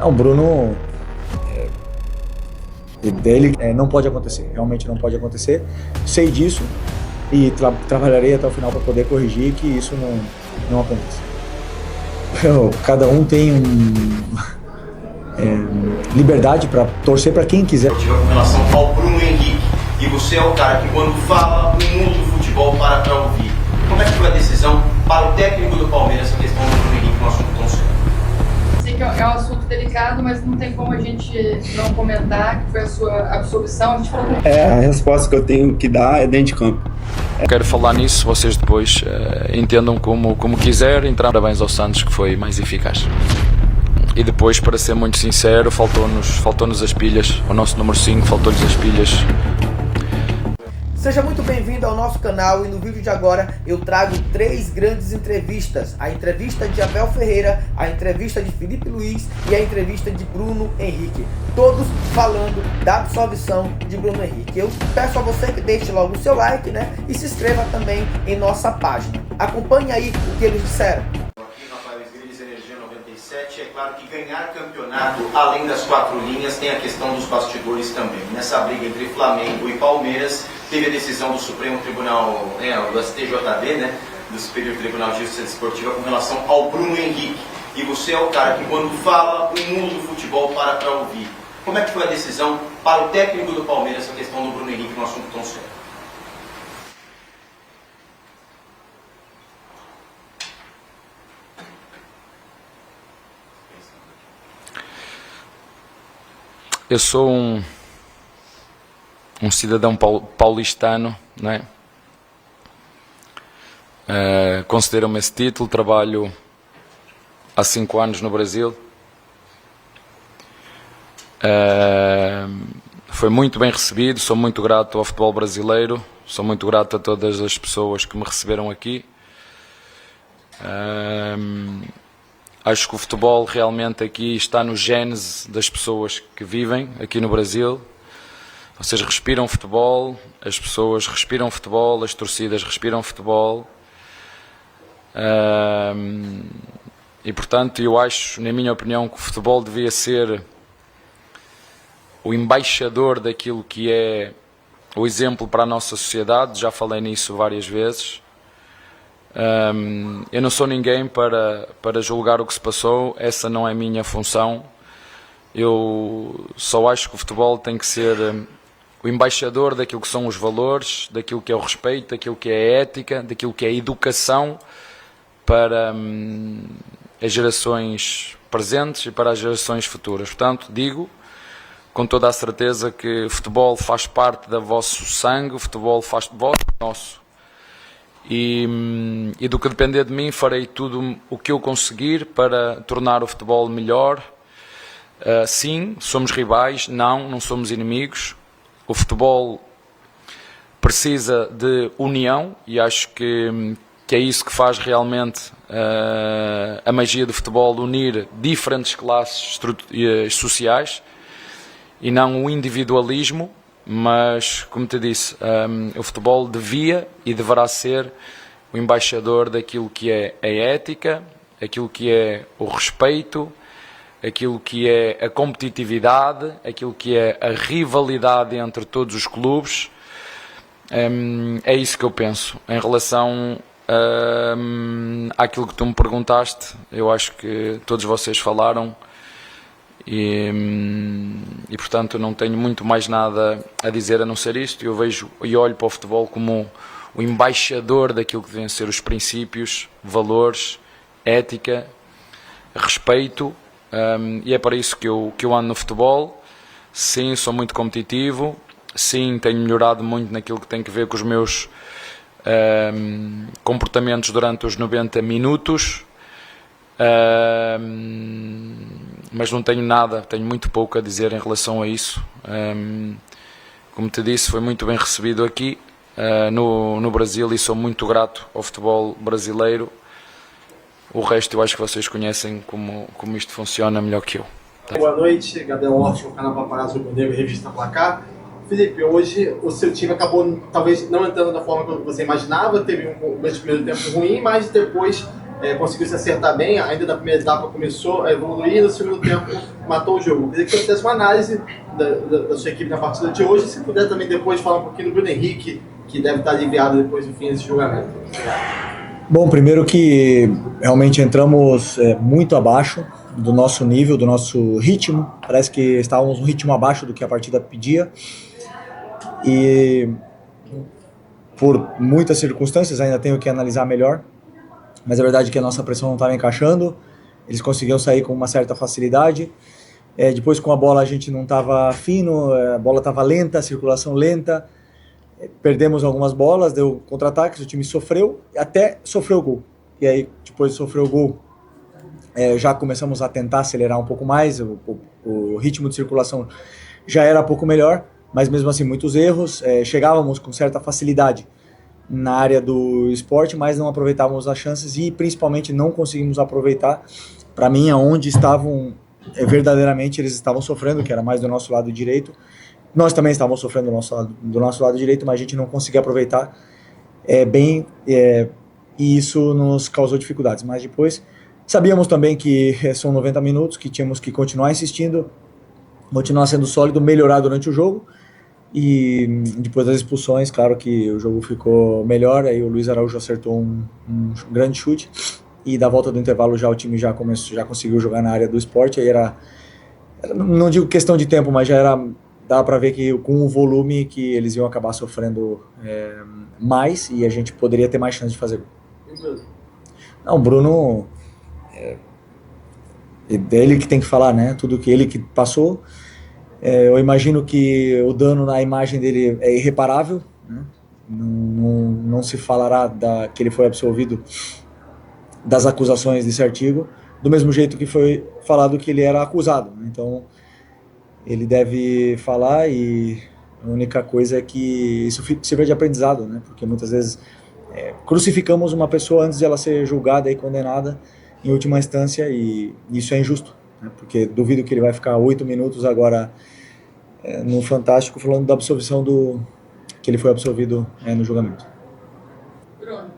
Não, o Bruno, dele não pode acontecer, realmente não pode acontecer. Sei disso e trabalharei até o final para poder corrigir que isso não aconteça. Cada um tem liberdade para torcer para quem quiser. Com relação ao Bruno Henrique, e você é o cara que quando fala, o mundo do futebol para ouvir. Como é que foi a decisão para o técnico do Palmeiras, a questão do Bruno Henrique no assunto tão sério? Sei que é um assunto delicado, mas não tem como a gente não comentar que foi a sua absolvição. A gente falou a resposta que eu tenho que dar é dentro de campo. Quero falar nisso, vocês depois entendam como quiserem. Parabéns ao Santos, que foi mais eficaz. E depois, para ser muito sincero, faltou-nos as pilhas. O nosso número 5 faltou-lhes as pilhas. Seja muito bem-vindo ao nosso canal e no vídeo de agora eu trago 3 grandes entrevistas. A entrevista de Abel Ferreira, a entrevista de Felipe Luiz e a entrevista de Bruno Henrique. Todos falando da absolvição de Bruno Henrique. Eu peço a você que deixe logo o seu like, né? E se inscreva também em nossa página. Acompanhe aí o que eles disseram. Energia 97, é claro que ganhar campeonato, além das 4 linhas, tem a questão dos bastidores também. Nessa briga entre Flamengo e Palmeiras, teve a decisão do Supremo Tribunal, do STJD, né, do Superior Tribunal de Justiça Desportiva, com relação ao Bruno Henrique. E você é o cara que quando fala, o mundo do futebol para ouvir. Como é que foi a decisão para o técnico do Palmeiras, a questão do Bruno Henrique no assunto tão sério? Eu sou um cidadão paulistano, não é? Considero-me esse título, trabalho há 5 anos no Brasil. Foi muito bem recebido, sou muito grato ao futebol brasileiro, sou muito grato a todas as pessoas que me receberam aqui. Acho que o futebol realmente aqui está no gênese das pessoas que vivem aqui no Brasil. Vocês respiram futebol, as pessoas respiram futebol, as torcidas respiram futebol. E portanto eu acho, na minha opinião, que o futebol devia ser o embaixador daquilo que é o exemplo para a nossa sociedade. Já falei nisso várias vezes. Eu não sou ninguém para julgar o que se passou, essa não é a minha função. Eu só acho que o futebol tem que ser o embaixador daquilo que são os valores, daquilo que é o respeito, daquilo que é a ética, daquilo que é a educação para as gerações presentes e para as gerações futuras. Portanto, digo com toda a certeza que o futebol faz parte do vosso sangue, o futebol faz parte do nosso. E do que depender de mim farei tudo o que eu conseguir para tornar o futebol melhor. Sim, somos rivais, não somos inimigos. O futebol precisa de união e acho que é isso que faz realmente a magia do futebol, unir diferentes classes sociais e não o individualismo. Mas, como te disse, o futebol devia e deverá ser o embaixador daquilo que é a ética, aquilo que é o respeito, aquilo que é a competitividade, aquilo que é a rivalidade entre todos os clubes. É isso que eu penso. Em relação àquilo que tu me perguntaste, eu acho que todos vocês falaram. E portanto não tenho muito mais nada a dizer a não ser isto. Eu vejo e olho para o futebol como o embaixador daquilo que devem ser os princípios, valores, ética, respeito, e é para isso que eu ando no futebol. Sim, sou muito competitivo, sim, tenho melhorado muito naquilo que tem a ver com os meus comportamentos durante os 90 minutos. Mas não tenho muito pouco a dizer em relação a isso. Como te disse, foi muito bem recebido aqui no Brasil e sou muito grato ao futebol brasileiro. O resto eu acho que vocês conhecem como isto funciona melhor que eu. Tá? Boa noite, Gabriel Hort, no canal Paparazzo Rubro Negro, Revista Placar. Felipe, hoje o seu time acabou talvez não entrando da forma que você imaginava, teve um primeiro tempo ruim, mas depois conseguiu se acertar bem, ainda na primeira etapa começou a evoluir e no segundo tempo matou o jogo. Eu queria que você fizesse uma análise da sua equipe na partida de hoje, se puder também depois falar um pouquinho do Bruno Henrique, que deve estar aliviado depois do fim desse julgamento. Bom, primeiro que realmente entramos muito abaixo do nosso nível, do nosso ritmo. Parece que estávamos um ritmo abaixo do que a partida pedia. E por muitas circunstâncias, ainda tenho que analisar melhor, mas a verdade é que a nossa pressão não estava encaixando. Eles conseguiam sair com uma certa facilidade. Depois com a bola a gente não estava fino, a bola estava lenta, a circulação lenta. Perdemos algumas bolas, deu contra-ataques, o time sofreu, até sofreu gol. E aí, depois de sofrer o gol, já começamos a tentar acelerar um pouco mais, o ritmo de circulação já era um pouco melhor, mas mesmo assim muitos erros. Chegávamos com certa facilidade na área do esporte, mas não aproveitávamos as chances e principalmente não conseguimos aproveitar, para mim, aonde estavam, verdadeiramente eles estavam sofrendo, que era mais do nosso lado direito. Nós também estávamos sofrendo do nosso lado direito, mas a gente não conseguia aproveitar bem, e isso nos causou dificuldades. Mas depois sabíamos também que são 90 minutos, que tínhamos que continuar insistindo, continuar sendo sólido, melhorar durante o jogo. E depois das expulsões, claro que o jogo ficou melhor, aí o Luiz Araújo acertou um grande chute, e da volta do intervalo já o time já conseguiu jogar na área do esporte. Aí era, não digo questão de tempo, mas já era... Dá para ver que com o volume que eles iam acabar sofrendo mais, e a gente poderia ter mais chance de fazer gol. Não, o Bruno, é ele que tem que falar, né? Tudo que ele que passou. Eu imagino que o dano na imagem dele é irreparável, né? Não se falará que ele foi absolvido das acusações desse artigo, do mesmo jeito que foi falado que ele era acusado, né? Então ele deve falar, e a única coisa é que isso sirva de aprendizado, né? Porque muitas vezes crucificamos uma pessoa antes de ela ser julgada e condenada em última instância, e isso é injusto, né? Porque duvido que ele vai ficar 8 minutos agora no Fantástico falando da absolvição que ele foi absolvido no julgamento. Bruno,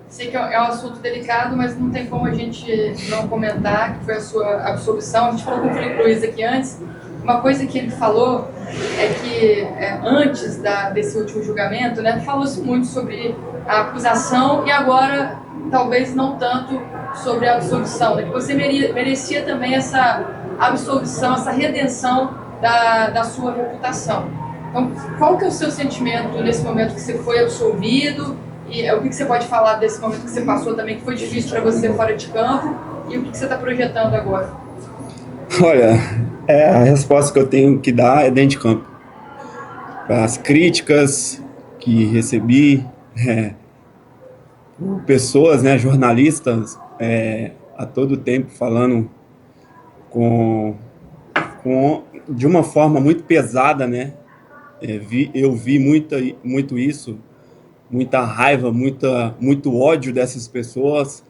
sei que é um assunto delicado, mas não tem como a gente não comentar que foi a sua absolvição. A gente falou com o Felipe Luiz aqui antes. Uma coisa que ele falou é que antes desse último julgamento, né, falou-se muito sobre a acusação e agora talvez não tanto sobre a absolvição, né, que você merecia também essa absolvição, essa redenção da sua reputação. Então, qual que é o seu sentimento nesse momento que você foi absolvido? E o que você pode falar desse momento que você passou também, que foi difícil para você fora de campo, e o que você está projetando agora? Olha, a resposta que eu tenho que dar é dentro de campo. As críticas que recebi, pessoas, né, jornalistas, a todo tempo falando de uma forma muito pesada, né? Eu vi muito isso, muita raiva, muito ódio dessas pessoas,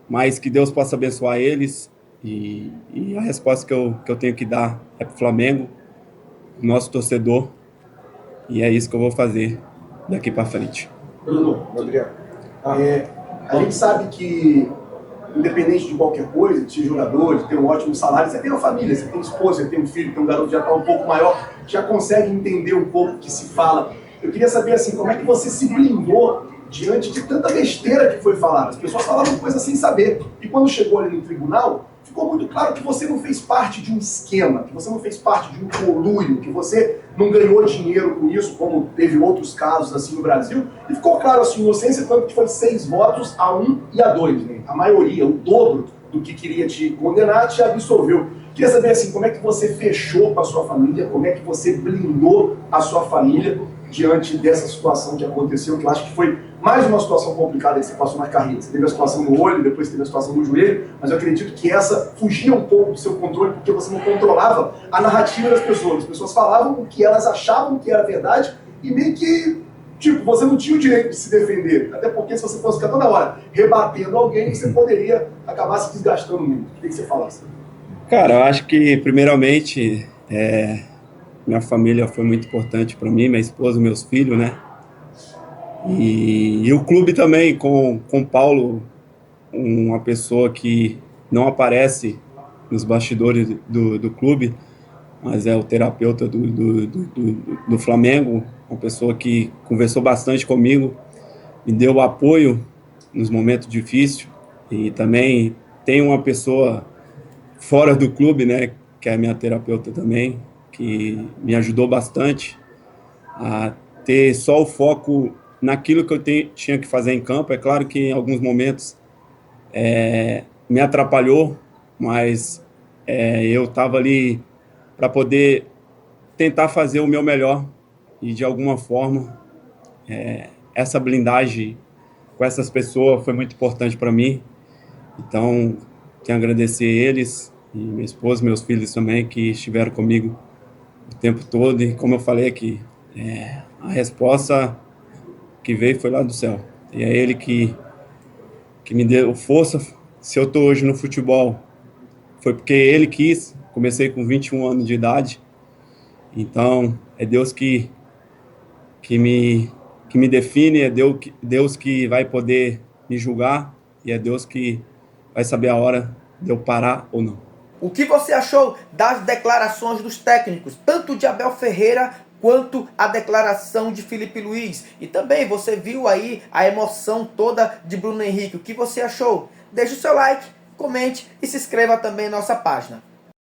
mas que Deus possa abençoar eles, e a resposta que eu tenho que dar é para o Flamengo, nosso torcedor, e é isso que eu vou fazer daqui para frente. Bruno, Gabriel, a gente sabe que, independente de qualquer coisa, de ser jogador, de ter um ótimo salário, você tem uma família, você tem esposa, você tem um filho, tem um garoto que já está um pouco maior, já consegue entender um pouco o que se fala. Eu queria saber, assim, como é que você se blindou diante de tanta besteira que foi falada? As pessoas falavam coisas sem saber. E quando chegou ali no tribunal, ficou muito claro que você não fez parte de um esquema, que você não fez parte de um conluio, que você não ganhou dinheiro com isso, como teve outros casos assim no Brasil. E ficou claro a sua inocência, tanto que foi 6 votos a 1 e a 2. Né? A maioria, o dobro do que queria te condenar, te absolveu. Queria saber, assim, como é que você fechou com a sua família, como é que você blindou a sua família diante dessa situação que aconteceu, que eu acho que foi mais uma situação complicada que você passou na carreira. Você teve a situação no olho, depois teve a situação no joelho, mas eu acredito que essa fugia um pouco do seu controle, porque você não controlava a narrativa das pessoas. As pessoas falavam o que elas achavam que era verdade, e meio que, tipo, você não tinha o direito de se defender. Até porque se você fosse ficar toda hora rebatendo alguém, você poderia acabar se desgastando muito. O que você falasse? Cara, eu acho que, primeiramente, minha família foi muito importante para mim, minha esposa, meus filhos, né? E o clube também, com o Paulo, uma pessoa que não aparece nos bastidores do clube, mas é o terapeuta do Flamengo, uma pessoa que conversou bastante comigo, me deu apoio nos momentos difíceis, e também tem uma pessoa fora do clube, né, que é a minha terapeuta também, que me ajudou bastante a ter só o foco naquilo que eu tinha que fazer em campo. É claro que em alguns momentos me atrapalhou, mas eu estava ali para poder tentar fazer o meu melhor, e de alguma forma essa blindagem com essas pessoas foi muito importante para mim. Então, tenho a agradecer eles, e minha esposa, meus filhos também, que estiveram comigo o tempo todo. E como eu falei aqui, a resposta que veio foi lá do céu. E é ele que me deu força. Se eu estou hoje no futebol, foi porque ele quis. Comecei com 21 anos de idade. Então, é Deus que me define, é Deus que vai poder me julgar, e é Deus que vai saber a hora de eu parar ou não. O que você achou das declarações dos técnicos, tanto de Abel Ferreira quanto a declaração de Filipe Luís? E também você viu aí a emoção toda de Bruno Henrique. O que você achou? Deixe o seu like, comente e se inscreva também em nossa página.